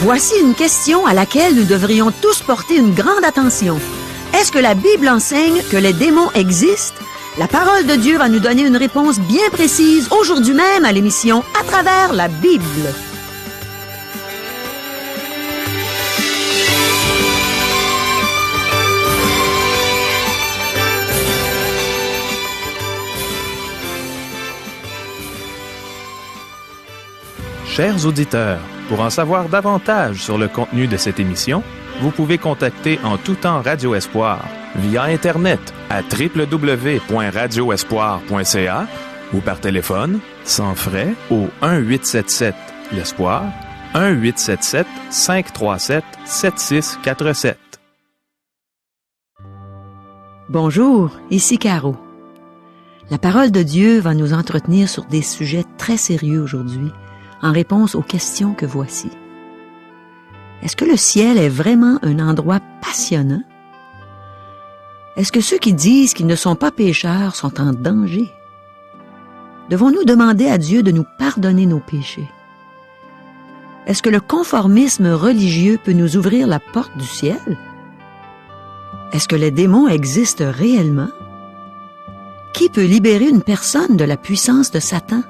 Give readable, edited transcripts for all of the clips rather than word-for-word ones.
Voici une question à laquelle nous devrions tous porter une grande attention. Est-ce que la Bible enseigne que les démons existent? La parole de Dieu va nous donner une réponse bien précise aujourd'hui même à l'émission À travers la Bible. Chers auditeurs, pour en savoir davantage sur le contenu de cette émission, vous pouvez contacter en tout temps Radio Espoir via Internet à www.radioespoir.ca ou par téléphone, sans frais, au 1-877-l'Espoir, 1-877-537-7647. Bonjour, ici Caro. La parole de Dieu va nous entretenir sur des sujets très sérieux aujourd'hui, en réponse aux questions que voici. Est-ce que le ciel est vraiment un endroit passionnant? Est-ce que ceux qui disent qu'ils ne sont pas pécheurs sont en danger? Devons-nous demander à Dieu de nous pardonner nos péchés? Est-ce que le conformisme religieux peut nous ouvrir la porte du ciel? Est-ce que les démons existent réellement? Qui peut libérer une personne de la puissance de Satan?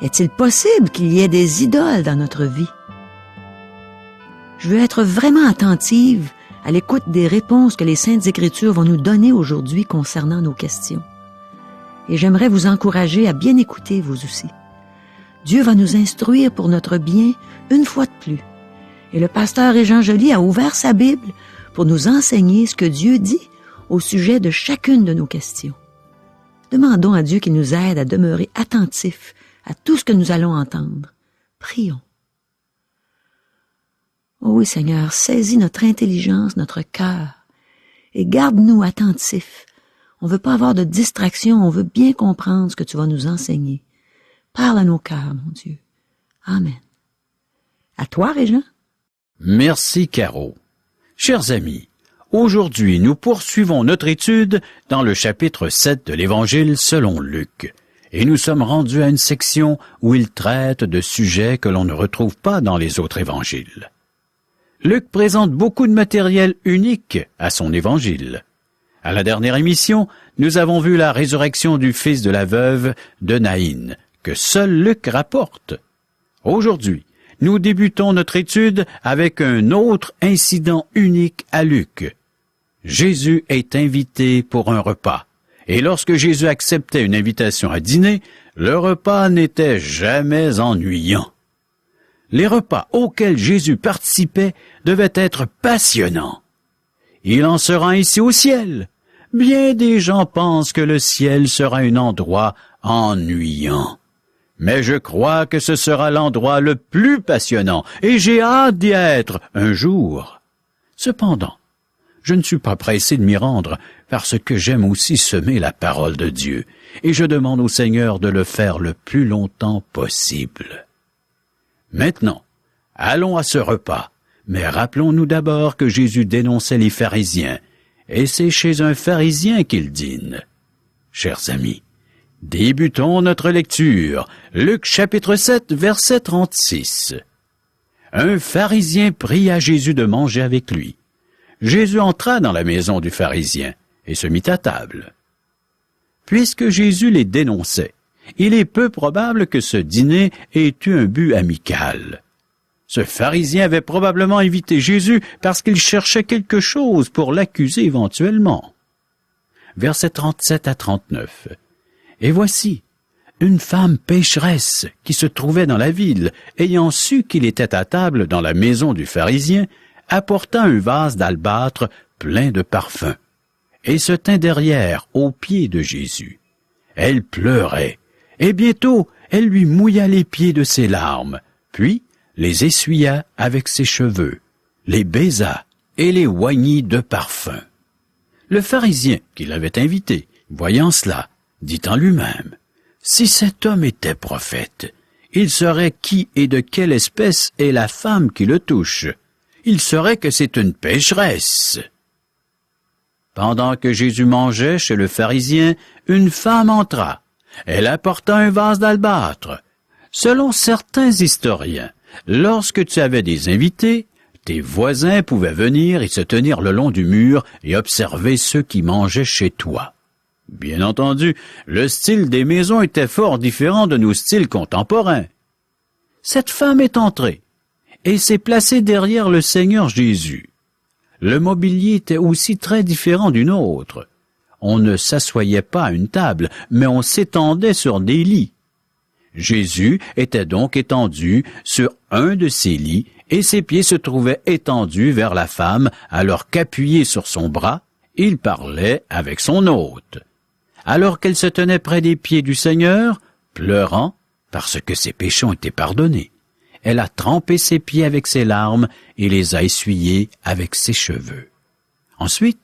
Est-il possible qu'il y ait des idoles dans notre vie? Je veux être vraiment attentive à l'écoute des réponses que les Saintes Écritures vont nous donner aujourd'hui concernant nos questions. Et j'aimerais vous encourager à bien écouter vous aussi. Dieu va nous instruire pour notre bien une fois de plus. Et le pasteur Régent Joly a ouvert sa Bible pour nous enseigner ce que Dieu dit au sujet de chacune de nos questions. Demandons à Dieu qu'il nous aide à demeurer attentifs à tout ce que nous allons entendre. Prions. Oh oui, Seigneur, saisis notre intelligence, notre cœur, et garde-nous attentifs. On ne veut pas avoir de distraction, on veut bien comprendre ce que tu vas nous enseigner. Parle à nos cœurs, mon Dieu. Amen. À toi, Régent. Merci, Caro. Chers amis, aujourd'hui, nous poursuivons notre étude dans le chapitre 7 de l'Évangile selon Luc. Et nous sommes rendus à une section où il traite de sujets que l'on ne retrouve pas dans les autres évangiles. Luc présente beaucoup de matériel unique à son évangile. À la dernière émission, nous avons vu la résurrection du fils de la veuve de Naïn, que seul Luc rapporte. Aujourd'hui, nous débutons notre étude avec un autre incident unique à Luc. Jésus est invité pour un repas. Et lorsque Jésus acceptait une invitation à dîner, le repas n'était jamais ennuyant. Les repas auxquels Jésus participait devaient être passionnants. Il en sera ainsi au ciel. Bien des gens pensent que le ciel sera un endroit ennuyant. Mais je crois que ce sera l'endroit le plus passionnant, et j'ai hâte d'y être un jour. Cependant, je ne suis pas pressé de m'y rendre, parce que j'aime aussi semer la parole de Dieu, et je demande au Seigneur de le faire le plus longtemps possible. Maintenant, allons à ce repas, mais rappelons-nous d'abord que Jésus dénonçait les pharisiens, et c'est chez un pharisien qu'il dîne. Chers amis, débutons notre lecture. Luc chapitre 7, verset 36. Un pharisien pria Jésus de manger avec lui. Jésus entra dans la maison du pharisien et se mit à table. Puisque Jésus les dénonçait, il est peu probable que ce dîner ait eu un but amical. Ce pharisien avait probablement invité Jésus parce qu'il cherchait quelque chose pour l'accuser éventuellement. Versets 37 à 39. Et voici, une femme pécheresse qui se trouvait dans la ville, ayant su qu'il était à table dans la maison du pharisien, apporta un vase d'albâtre plein de parfums, et se tint derrière, aux pieds de Jésus. Elle pleurait, et bientôt elle lui mouilla les pieds de ses larmes, puis les essuya avec ses cheveux, les baisa et les oignit de parfum. Le pharisien qui l'avait invité, voyant cela, dit en lui-même, « Si cet homme était prophète, il saurait qui et de quelle espèce est la femme qui le touche. Il saurait que c'est une pécheresse. » Pendant que Jésus mangeait chez le pharisien, une femme entra. Elle apporta un vase d'albâtre. Selon certains historiens, Lorsque tu avais des invités, tes voisins pouvaient venir et se tenir le long du mur et observer ceux qui mangeaient chez toi. Bien entendu, le style des maisons était fort différent de nos styles contemporains. Cette femme est entrée et s'est placée derrière le Seigneur Jésus. Le mobilier était aussi très différent du nôtre. On ne s'assoyait pas à une table, mais on s'étendait sur des lits. Jésus était donc étendu sur un de ces lits et ses pieds se trouvaient étendus vers la femme alors qu'appuyé sur son bras, il parlait avec son hôte. Alors qu'elle se tenait près des pieds du Seigneur, pleurant parce que ses péchés ont été pardonnés, elle a trempé ses pieds avec ses larmes et les a essuyés avec ses cheveux. Ensuite,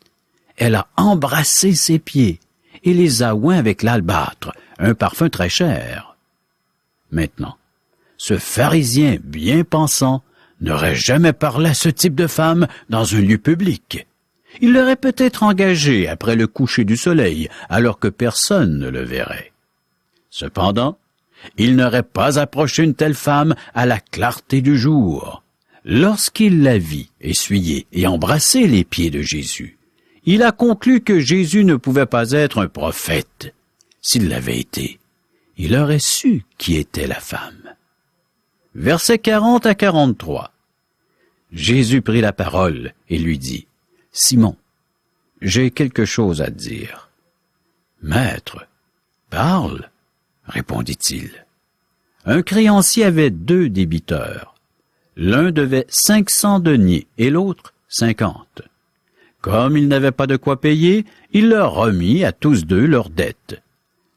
elle a embrassé ses pieds et les a oints avec l'albâtre, un parfum très cher. Maintenant, ce pharisien bien pensant n'aurait jamais parlé à ce type de femme dans un lieu public. Il l'aurait peut-être engagé après le coucher du soleil, alors que personne ne le verrait. Cependant, il n'aurait pas approché une telle femme à la clarté du jour. Lorsqu'il la vit essuyer et embrasser les pieds de Jésus, il a conclu que Jésus ne pouvait pas être un prophète. S'il l'avait été, il aurait su qui était la femme. Versets 40 à 43. Jésus prit la parole et lui dit, « Simon, j'ai quelque chose à te dire. »« Maître, parle, » répondit-il. Un créancier avait 2 débiteurs. L'un devait 500 deniers et l'autre 50. Comme il n'avait pas de quoi payer, il leur remit à tous 2 leurs dettes.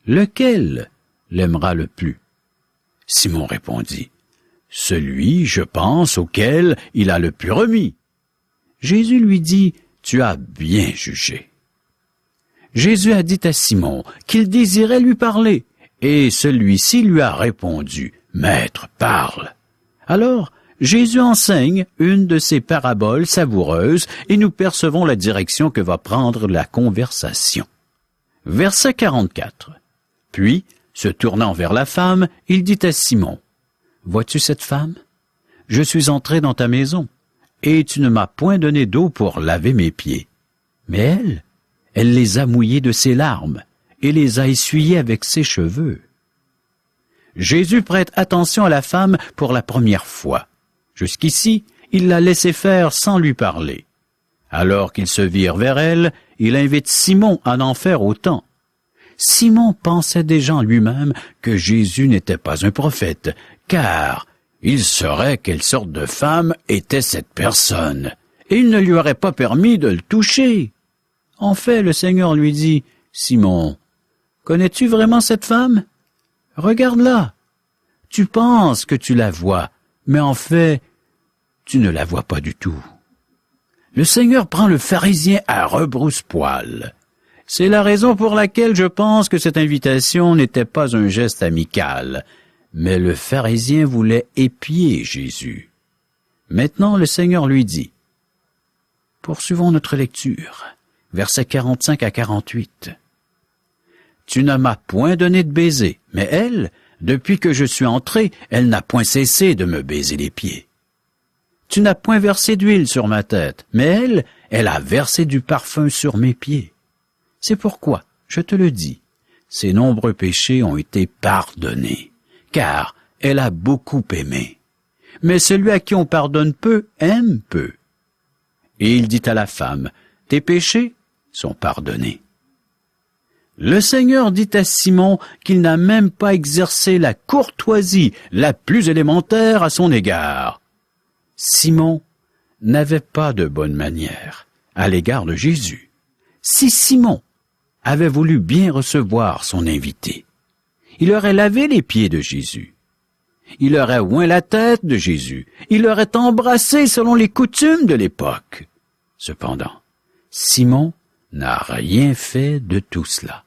Lequel l'aimera le plus? Simon répondit, « Celui, je pense, auquel il a le plus remis. » Jésus lui dit, « Tu as bien jugé. » Jésus a dit à Simon qu'il désirait lui parler, et celui-ci lui a répondu, « Maître, parle. » Alors, Jésus enseigne une de ces paraboles savoureuses et nous percevons la direction que va prendre la conversation. Verset 44. Puis, se tournant vers la femme, il dit à Simon, « Vois-tu cette femme? Je suis entré dans ta maison, et tu ne m'as point donné d'eau pour laver mes pieds. Mais elle les a mouillés de ses larmes, et les a essuyés avec ses cheveux. » Jésus prête attention à la femme pour la première fois. Jusqu'ici, il l'a laissé faire sans lui parler. Alors qu'ils se virent vers elle, il invite Simon à en faire autant. Simon pensait déjà en lui-même que Jésus n'était pas un prophète, car il saurait quelle sorte de femme était cette personne, et il ne lui aurait pas permis de le toucher. En fait, le Seigneur lui dit, « Simon, connais-tu vraiment cette femme? Regarde-la. Tu penses que tu la vois, mais en fait, tu ne la vois pas du tout. » Le Seigneur prend le pharisien à rebrousse-poil. C'est la raison pour laquelle je pense que cette invitation n'était pas un geste amical, mais le pharisien voulait épier Jésus. Maintenant, le Seigneur lui dit, « Poursuivons notre lecture, versets 45 à 48. « Tu ne m'as point donné de baiser, mais elle, depuis que je suis entré, elle n'a point cessé de me baiser les pieds. Tu n'as point versé d'huile sur ma tête, mais elle a versé du parfum sur mes pieds. C'est pourquoi, je te le dis, ses nombreux péchés ont été pardonnés, car elle a beaucoup aimé. Mais celui à qui on pardonne peu, aime peu. » Et il dit à la femme, « Tes péchés sont pardonnés. » Le Seigneur dit à Simon qu'il n'a même pas exercé la courtoisie la plus élémentaire à son égard. Simon n'avait pas de bonne manière à l'égard de Jésus. Si Simon avait voulu bien recevoir son invité, il aurait lavé les pieds de Jésus. Il aurait oint la tête de Jésus. Il l'aurait embrassé selon les coutumes de l'époque. Cependant, Simon n'a rien fait de tout cela.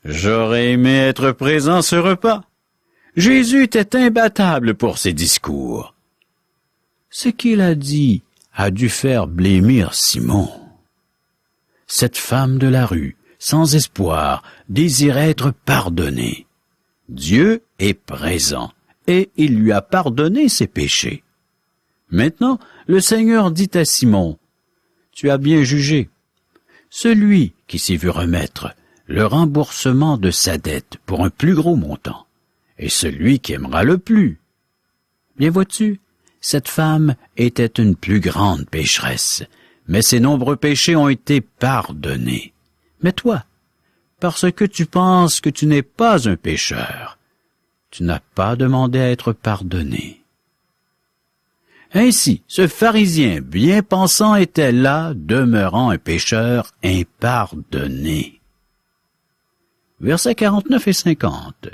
J'aurais aimé être présent à ce repas. Jésus était imbattable pour ses discours. Ce qu'il a dit a dû faire blêmir Simon. Cette femme de la rue, sans espoir, désirait être pardonnée. Dieu est présent, et il lui a pardonné ses péchés. Maintenant, le Seigneur dit à Simon, « Tu as bien jugé. Celui qui s'y veut remettre le remboursement de sa dette pour un plus gros montant est celui qui aimera le plus. » Bien vois-tu, cette femme était une plus grande pécheresse, mais ses nombreux péchés ont été pardonnés. Mais toi, parce que tu penses que tu n'es pas un pécheur, tu n'as pas demandé à être pardonné. Ainsi, ce pharisien bien pensant était là, demeurant un pécheur impardonné. Versets 49 et 50.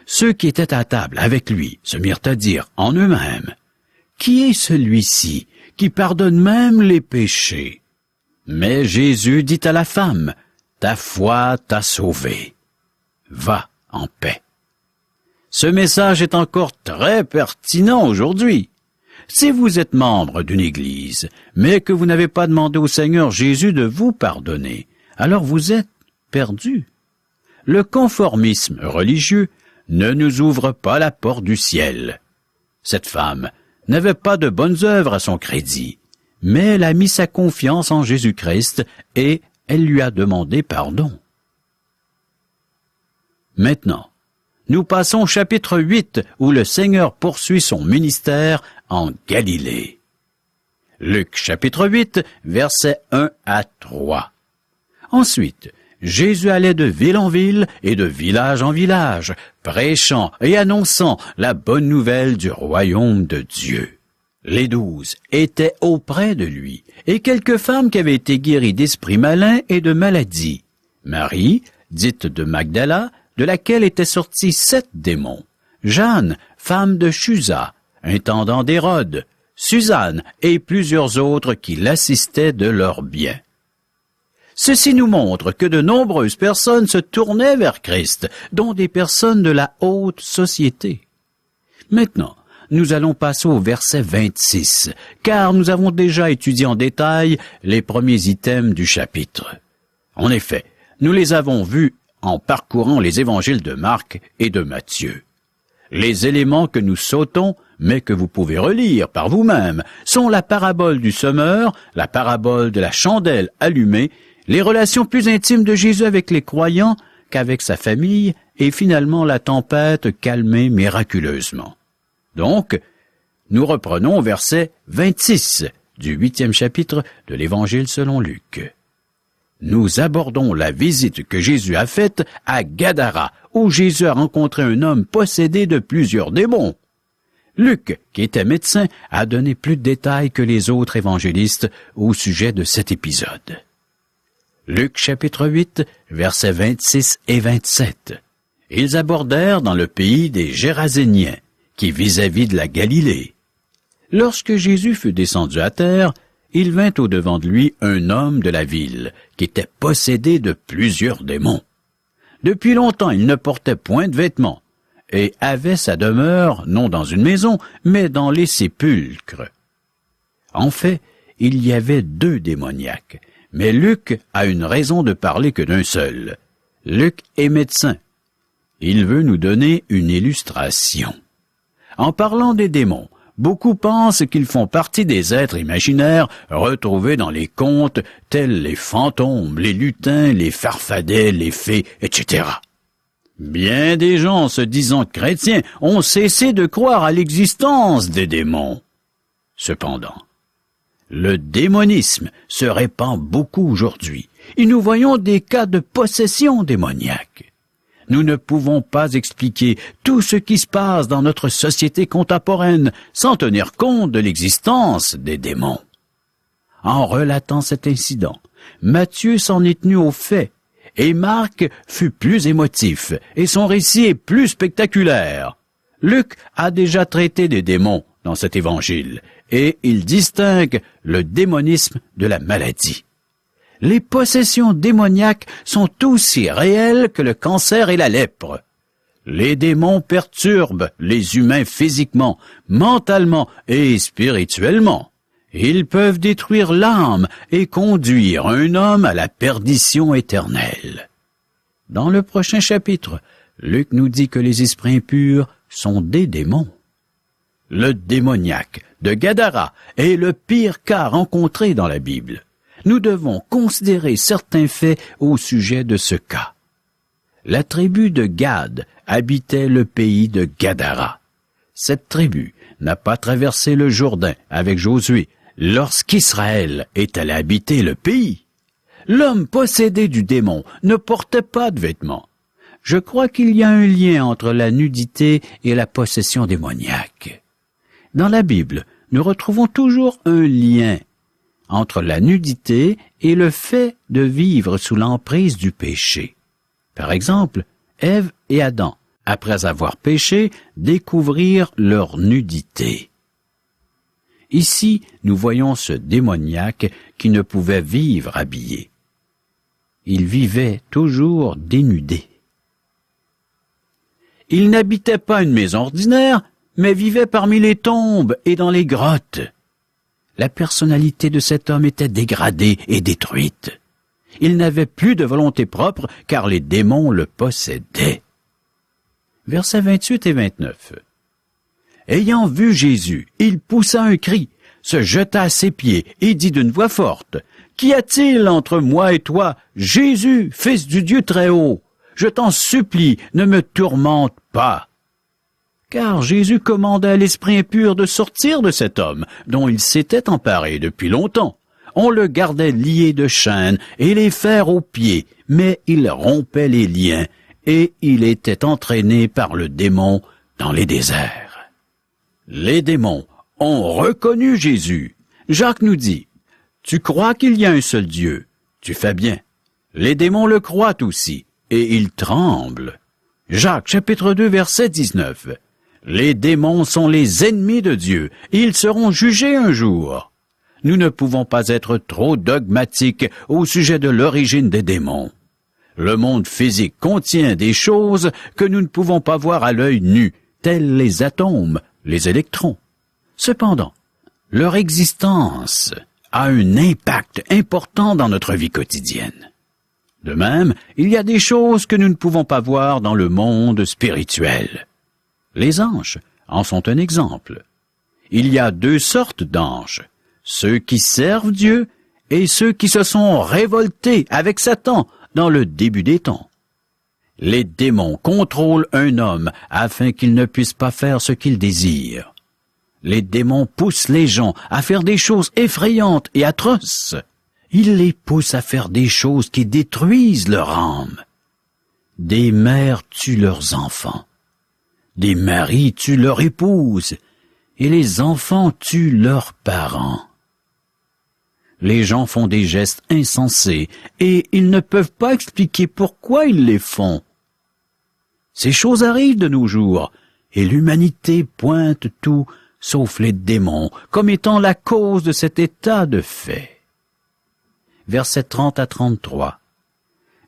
Ceux qui étaient à table avec lui se mirent à dire en eux-mêmes, « Qui est celui-ci qui pardonne même les péchés? » Mais Jésus dit à la femme, « Ta foi t'a sauvée. Va en paix. » Ce message est encore très pertinent aujourd'hui. Si vous êtes membre d'une église, mais que vous n'avez pas demandé au Seigneur Jésus de vous pardonner, alors vous êtes perdu. Le conformisme religieux ne nous ouvre pas la porte du ciel. Cette femme n'avait pas de bonnes œuvres à son crédit, mais elle a mis sa confiance en Jésus-Christ et elle lui a demandé pardon. Maintenant, nous passons au chapitre 8 où le Seigneur poursuit son ministère en Galilée. Luc chapitre 8, versets 1 à 3. Ensuite, Jésus allait de ville en ville et de village en village, prêchant et annonçant la bonne nouvelle du royaume de Dieu. Les 12 étaient auprès de lui, et quelques femmes qui avaient été guéries d'esprits malins et de maladies. Marie, dite de Magdala, de laquelle étaient sortis 7 démons. Jeanne, femme de Chuza, intendant d'Hérode, Suzanne et plusieurs autres qui l'assistaient de leurs biens. Ceci nous montre que de nombreuses personnes se tournaient vers Christ, dont des personnes de la haute société. Maintenant, nous allons passer au verset 26, car nous avons déjà étudié en détail les premiers items du chapitre. En effet, nous les avons vus en parcourant les évangiles de Marc et de Matthieu. Les éléments que nous sautons, mais que vous pouvez relire par vous-même, sont la parabole du semeur, la parabole de la chandelle allumée, les relations plus intimes de Jésus avec les croyants qu'avec sa famille, et finalement la tempête calmée miraculeusement. Donc, nous reprenons au verset 26 du 8e chapitre de l'Évangile selon Luc. Nous abordons la visite que Jésus a faite à Gadara, où Jésus a rencontré un homme possédé de plusieurs démons. Luc, qui était médecin, a donné plus de détails que les autres évangélistes au sujet de cet épisode. Luc chapitre 8, versets 26 et 27. Ils abordèrent dans le pays des Géraséniens, qui est vis-à-vis de la Galilée. Lorsque Jésus fut descendu à terre, il vint au-devant de lui un homme de la ville, qui était possédé de plusieurs démons. Depuis longtemps, il ne portait point de vêtements, et avait sa demeure non dans une maison, mais dans les sépulcres. En fait, il y avait 2 démoniaques, mais Luc a une raison de parler que d'un seul. Luc est médecin. Il veut nous donner une illustration. En parlant des démons, beaucoup pensent qu'ils font partie des êtres imaginaires retrouvés dans les contes tels les fantômes, les lutins, les farfadets, les fées, etc. Bien des gens se disant chrétiens ont cessé de croire à l'existence des démons. Cependant, le démonisme se répand beaucoup aujourd'hui et nous voyons des cas de possession démoniaque. Nous ne pouvons pas expliquer tout ce qui se passe dans notre société contemporaine sans tenir compte de l'existence des démons. En relatant cet incident, Matthieu s'en est tenu aux faits, et Marc fut plus émotif, et son récit est plus spectaculaire. Luc a déjà traité des démons dans cet évangile, et il distingue le démonisme de la maladie. Les possessions démoniaques sont aussi réelles que le cancer et la lèpre. Les démons perturbent les humains physiquement, mentalement et spirituellement. Ils peuvent détruire l'âme et conduire un homme à la perdition éternelle. Dans le prochain chapitre, Luc nous dit que les esprits impurs sont des démons. Le démoniaque de Gadara est le pire cas rencontré dans la Bible. Nous devons considérer certains faits au sujet de ce cas. La tribu de Gad habitait le pays de Gadara. Cette tribu n'a pas traversé le Jourdain avec Josué lorsqu'Israël est allé habiter le pays. L'homme possédé du démon ne portait pas de vêtements. Je crois qu'il y a un lien entre la nudité et la possession démoniaque. Dans la Bible, nous retrouvons toujours un lien entre la nudité et le fait de vivre sous l'emprise du péché. Par exemple, Ève et Adam, après avoir péché, découvrirent leur nudité. Ici, nous voyons ce démoniaque qui ne pouvait vivre habillé. Il vivait toujours dénudé. Il n'habitait pas une maison ordinaire, mais vivait parmi les tombes et dans les grottes. La personnalité de cet homme était dégradée et détruite. Il n'avait plus de volonté propre, car les démons le possédaient. Versets 28 et 29. Ayant vu Jésus, il poussa un cri, se jeta à ses pieds et dit d'une voix forte, « Qu'y a-t-il entre moi et toi, Jésus, fils du Dieu très haut? Je t'en supplie, ne me tourmente pas. » Car Jésus commanda à l'esprit impur de sortir de cet homme, dont il s'était emparé depuis longtemps. On le gardait lié de chaînes et les fers aux pieds, mais il rompait les liens, et il était entraîné par le démon dans les déserts. Les démons ont reconnu Jésus. Jacques nous dit, « Tu crois qu'il y a un seul Dieu? Tu fais bien. » Les démons le croient aussi, et ils tremblent. Jacques, chapitre 2, verset 19. Les démons sont les ennemis de Dieu, et ils seront jugés un jour. Nous ne pouvons pas être trop dogmatiques au sujet de l'origine des démons. Le monde physique contient des choses que nous ne pouvons pas voir à l'œil nu, tels les atomes, les électrons. Cependant, leur existence a un impact important dans notre vie quotidienne. De même, il y a des choses que nous ne pouvons pas voir dans le monde spirituel. Les anges en sont un exemple. Il y a deux sortes d'anges, ceux qui servent Dieu et ceux qui se sont révoltés avec Satan dans le début des temps. Les démons contrôlent un homme afin qu'il ne puisse pas faire ce qu'il désire. Les démons poussent les gens à faire des choses effrayantes et atroces. Ils les poussent à faire des choses qui détruisent leur âme. Des mères tuent leurs enfants. Des maris tuent leur épouse, et les enfants tuent leurs parents. Les gens font des gestes insensés, et ils ne peuvent pas expliquer pourquoi ils les font. Ces choses arrivent de nos jours, et l'humanité pointe tout, sauf les démons, comme étant la cause de cet état de fait. Versets 30 à 33.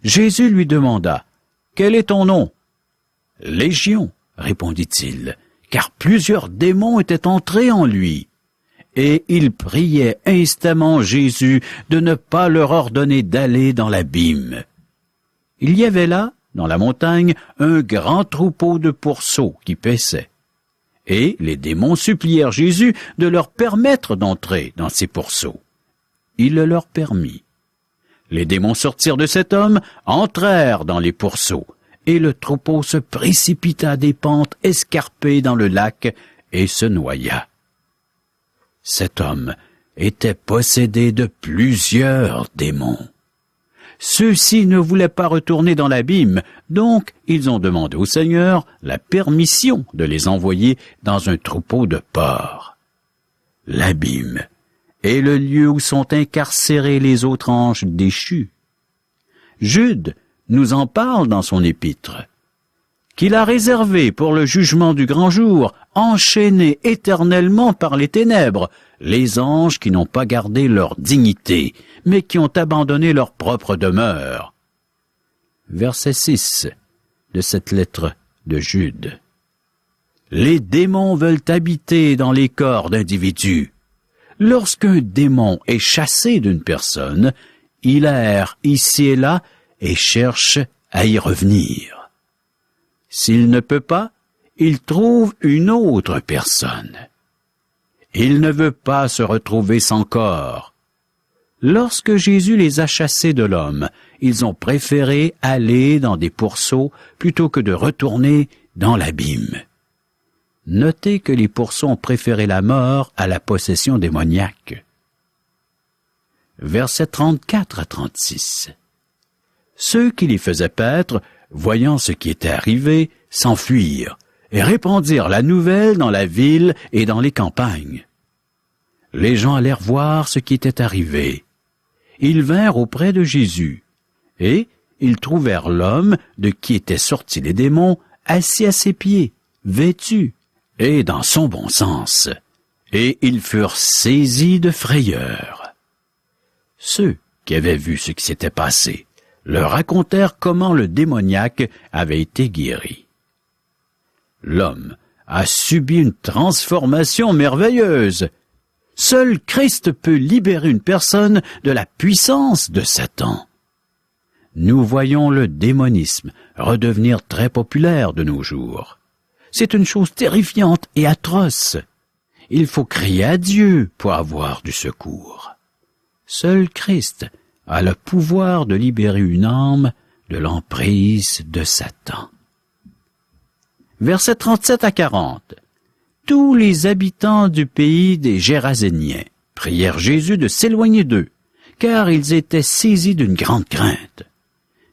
Jésus lui demanda, « Quel est ton nom? » « Légion, » répondit-il, car plusieurs démons étaient entrés en lui. Et il priait instamment Jésus de ne pas leur ordonner d'aller dans l'abîme. Il y avait là, dans la montagne, un grand troupeau de pourceaux qui paissaient. Et les démons supplièrent Jésus de leur permettre d'entrer dans ces pourceaux. Il le leur permit. Les démons sortirent de cet homme, entrèrent dans les pourceaux, et le troupeau se précipita à des pentes escarpées dans le lac et se noya. Cet homme était possédé de plusieurs démons. Ceux-ci ne voulaient pas retourner dans l'abîme, donc ils ont demandé au Seigneur la permission de les envoyer dans un troupeau de porcs. L'abîme est le lieu où sont incarcérés les autres anges déchus. Jude nous en parle dans son épître, qu'il a réservé pour le jugement du grand jour, enchaînés éternellement par les ténèbres, les anges qui n'ont pas gardé leur dignité, mais qui ont abandonné leur propre demeure. Verset 6 de cette lettre de Jude. Les démons veulent habiter dans les corps d'individus. Lorsqu'un démon est chassé d'une personne, il erre ici et là et cherche à y revenir. S'il ne peut pas, il trouve une autre personne. Il ne veut pas se retrouver sans corps. Lorsque Jésus les a chassés de l'homme, ils ont préféré aller dans des pourceaux plutôt que de retourner dans l'abîme. Notez que les pourceaux ont préféré la mort à la possession démoniaque. Versets 34 à 36. Ceux qui les faisaient paître, voyant ce qui était arrivé, s'enfuirent et répandirent la nouvelle dans la ville et dans les campagnes. Les gens allèrent voir ce qui était arrivé. Ils vinrent auprès de Jésus, et ils trouvèrent l'homme de qui étaient sortis les démons assis à ses pieds, vêtu, et dans son bon sens, et ils furent saisis de frayeur. Ceux qui avaient vu ce qui s'était passé leur racontèrent comment le démoniaque avait été guéri. L'homme a subi une transformation merveilleuse. Seul Christ peut libérer une personne de la puissance de Satan. Nous voyons le démonisme redevenir très populaire de nos jours. C'est une chose terrifiante et atroce. Il faut crier à Dieu pour avoir du secours. Seul Christ a le pouvoir de libérer une âme de l'emprise de Satan. Versets 37 à 40. Tous les habitants du pays des Géraséniens prièrent Jésus de s'éloigner d'eux, car ils étaient saisis d'une grande crainte.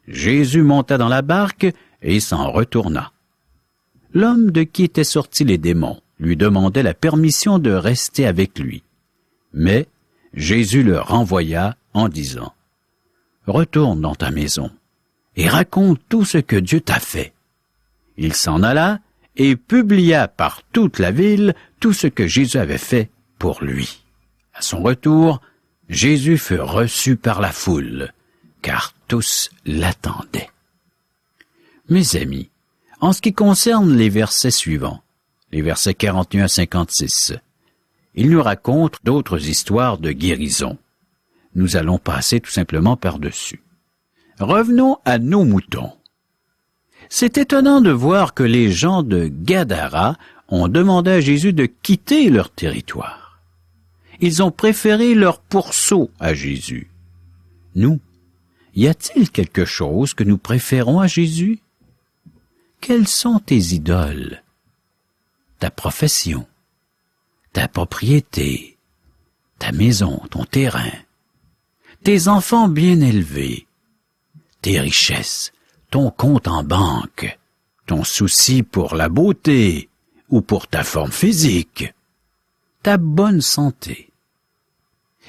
Jésus monta dans la barque et s'en retourna. L'homme de qui étaient sortis les démons lui demandait la permission de rester avec lui. Mais Jésus le renvoya en disant, « Retourne dans ta maison et raconte tout ce que Dieu t'a fait. » Il s'en alla et publia par toute la ville tout ce que Jésus avait fait pour lui. À son retour, Jésus fut reçu par la foule, car tous l'attendaient. Mes amis, en ce qui concerne les versets suivants, les versets 41 à 56, il nous raconte d'autres histoires de guérison. Nous allons passer tout simplement par-dessus. Revenons à nos moutons. C'est étonnant de voir que les gens de Gadara ont demandé à Jésus de quitter leur territoire. Ils ont préféré leur pourceau à Jésus. Nous, y a-t-il quelque chose que nous préférons à Jésus? Quelles sont tes idoles? Ta profession, ta propriété, ta maison, ton terrain, tes enfants bien élevés, tes richesses, ton compte en banque, ton souci pour la beauté ou pour ta forme physique, ta bonne santé.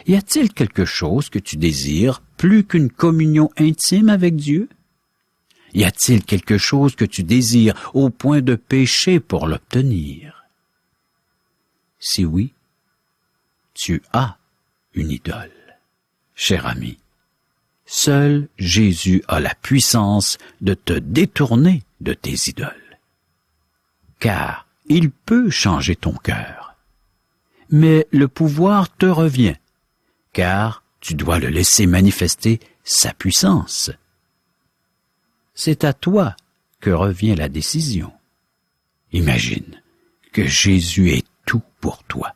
Y a-t-il quelque chose que tu désires plus qu'une communion intime avec Dieu? Y a-t-il quelque chose que tu désires au point de pécher pour l'obtenir? Si oui, tu as une idole. Cher ami, seul Jésus a la puissance de te détourner de tes idoles. Car il peut changer ton cœur. Mais le pouvoir te revient, car tu dois le laisser manifester sa puissance. C'est à toi que revient la décision. Imagine que Jésus est tout pour toi.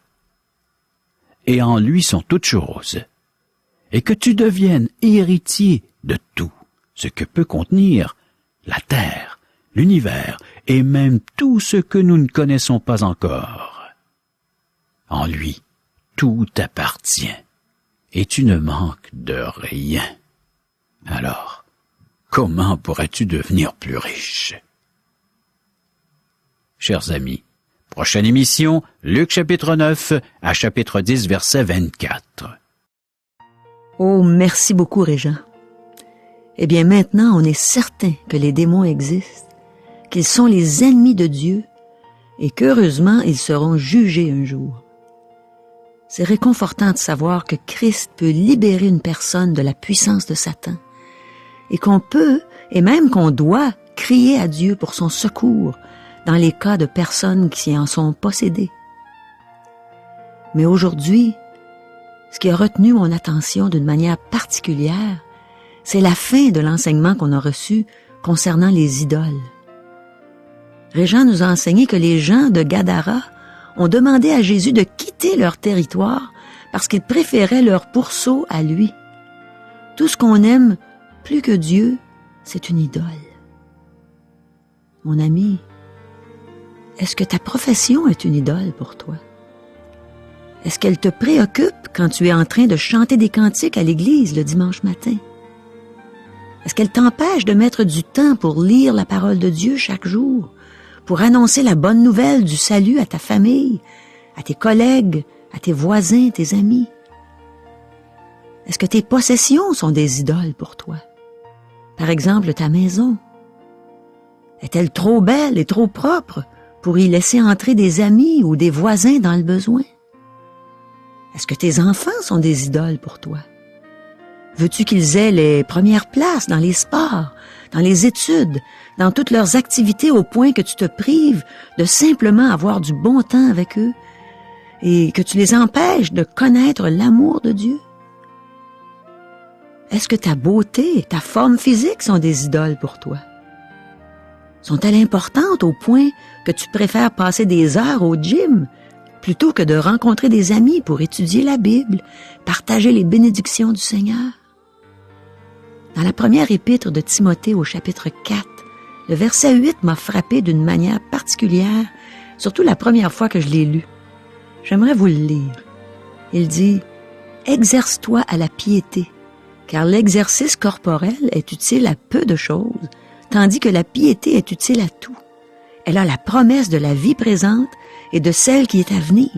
Et en lui sont toutes choses. Et que tu deviennes héritier de tout ce que peut contenir la terre, l'univers et même tout ce que nous ne connaissons pas encore. En lui, tout t'appartient et tu ne manques de rien. Alors, comment pourrais-tu devenir plus riche? Chers amis, prochaine émission, Luc chapitre 9 à chapitre 10, verset 24. Oh, merci beaucoup, Régent. Eh bien, maintenant, on est certain que les démons existent, qu'ils sont les ennemis de Dieu et qu'heureusement, ils seront jugés un jour. C'est réconfortant de savoir que Christ peut libérer une personne de la puissance de Satan et qu'on peut, et même qu'on doit, crier à Dieu pour son secours dans les cas de personnes qui en sont possédées. Mais aujourd'hui, ce qui a retenu mon attention d'une manière particulière, c'est la fin de l'enseignement qu'on a reçu concernant les idoles. Régent nous a enseigné que les gens de Gadara ont demandé à Jésus de quitter leur territoire parce qu'ils préféraient leur pourceau à lui. Tout ce qu'on aime plus que Dieu, c'est une idole. Mon ami, est-ce que ta profession est une idole pour toi? Est-ce qu'elle te préoccupe quand tu es en train de chanter des cantiques à l'église le dimanche matin? Est-ce qu'elle t'empêche de mettre du temps pour lire la parole de Dieu chaque jour, pour annoncer la bonne nouvelle du salut à ta famille, à tes collègues, à tes voisins, tes amis? Est-ce que tes possessions sont des idoles pour toi? Par exemple, ta maison. Est-elle trop belle et trop propre pour y laisser entrer des amis ou des voisins dans le besoin? Est-ce que tes enfants sont des idoles pour toi? Veux-tu qu'ils aient les premières places dans les sports, dans les études, dans toutes leurs activités au point que tu te prives de simplement avoir du bon temps avec eux et que tu les empêches de connaître l'amour de Dieu? Est-ce que ta beauté et ta forme physique sont des idoles pour toi? Sont-elles importantes au point que tu préfères passer des heures au gym plutôt que de rencontrer des amis pour étudier la Bible, partager les bénédictions du Seigneur? Dans la première épître de Timothée au chapitre 4, le verset 8 m'a frappé d'une manière particulière, surtout la première fois que je l'ai lu. J'aimerais vous le lire. Il dit « Exerce-toi à la piété, car l'exercice corporel est utile à peu de choses, tandis que la piété est utile à tout. Elle a la promesse de la vie présente et de celle qui est à venir. »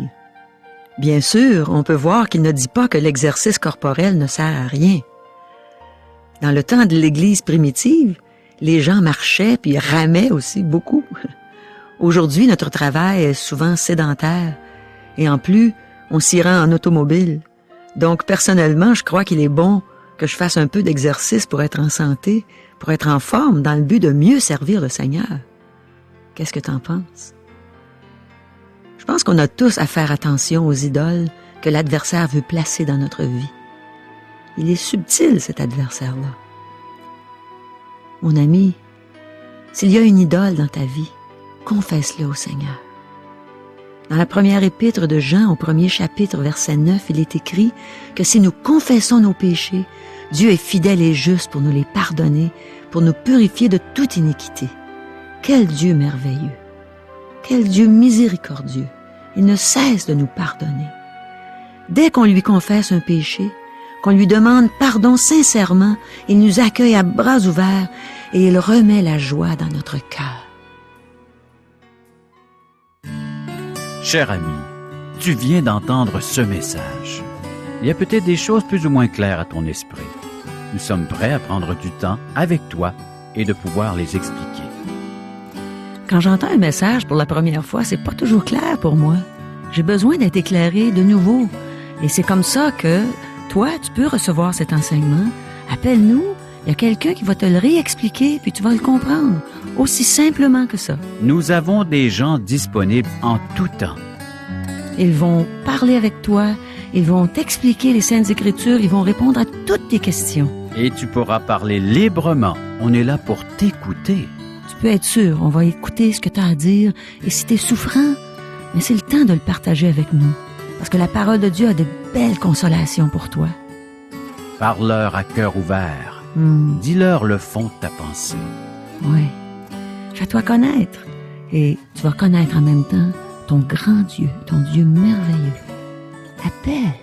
Bien sûr, on peut voir qu'il ne dit pas que l'exercice corporel ne sert à rien. Dans le temps de l'Église primitive, les gens marchaient puis ramaient aussi beaucoup. Aujourd'hui, notre travail est souvent sédentaire et en plus, on s'y rend en automobile. Donc, personnellement, je crois qu'il est bon que je fasse un peu d'exercice pour être en santé, pour être en forme, dans le but de mieux servir le Seigneur. Qu'est-ce que t'en penses? Je pense qu'on a tous à faire attention aux idoles que l'adversaire veut placer dans notre vie. Il est subtil, cet adversaire-là. Mon ami, s'il y a une idole dans ta vie, confesse-le au Seigneur. Dans la première épître de Jean, au 1er chapitre, verset 9, il est écrit que si nous confessons nos péchés, Dieu est fidèle et juste pour nous les pardonner, pour nous purifier de toute iniquité. Quel Dieu merveilleux! Quel Dieu miséricordieux! Il ne cesse de nous pardonner. Dès qu'on lui confesse un péché, qu'on lui demande pardon sincèrement, il nous accueille à bras ouverts et il remet la joie dans notre cœur. Cher ami, tu viens d'entendre ce message. Il y a peut-être des choses plus ou moins claires à ton esprit. Nous sommes prêts à prendre du temps avec toi et de pouvoir les expliquer. Quand j'entends un message pour la première fois, c'est pas toujours clair pour moi. J'ai besoin d'être éclairé de nouveau. Et c'est comme ça que toi, tu peux recevoir cet enseignement. Appelle-nous, il y a quelqu'un qui va te le réexpliquer, puis tu vas le comprendre. Aussi simplement que ça. Nous avons des gens disponibles en tout temps. Ils vont parler avec toi, ils vont t'expliquer les Saintes Écritures, ils vont répondre à toutes tes questions. Et tu pourras parler librement. On est là pour t'écouter. Tu peux être sûr, on va écouter ce que tu as à dire. Et si tu es souffrant, mais c'est le temps de le partager avec nous. Parce que la parole de Dieu a de belles consolations pour toi. Parle-leur à cœur ouvert. Dis-leur le fond de ta pensée. Oui. Fais-toi connaître. Et tu vas connaître en même temps ton grand Dieu, ton Dieu merveilleux. Appelle.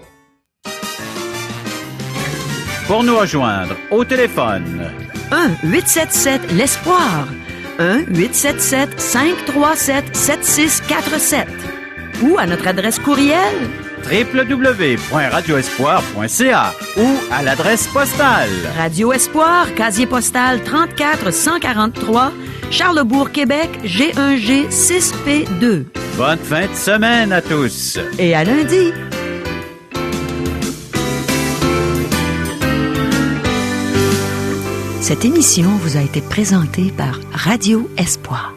Pour nous rejoindre, au téléphone. 1-877-l'Espoir. 1-877-537-7647. Ou à notre adresse courriel www.radioespoir.ca ou à l'adresse postale. Radio Espoir, casier postal 34 143, Charlesbourg, Québec, G1G 6P2. Bonne fin de semaine à tous. Et à lundi. Cette émission vous a été présentée par Radio Espoir.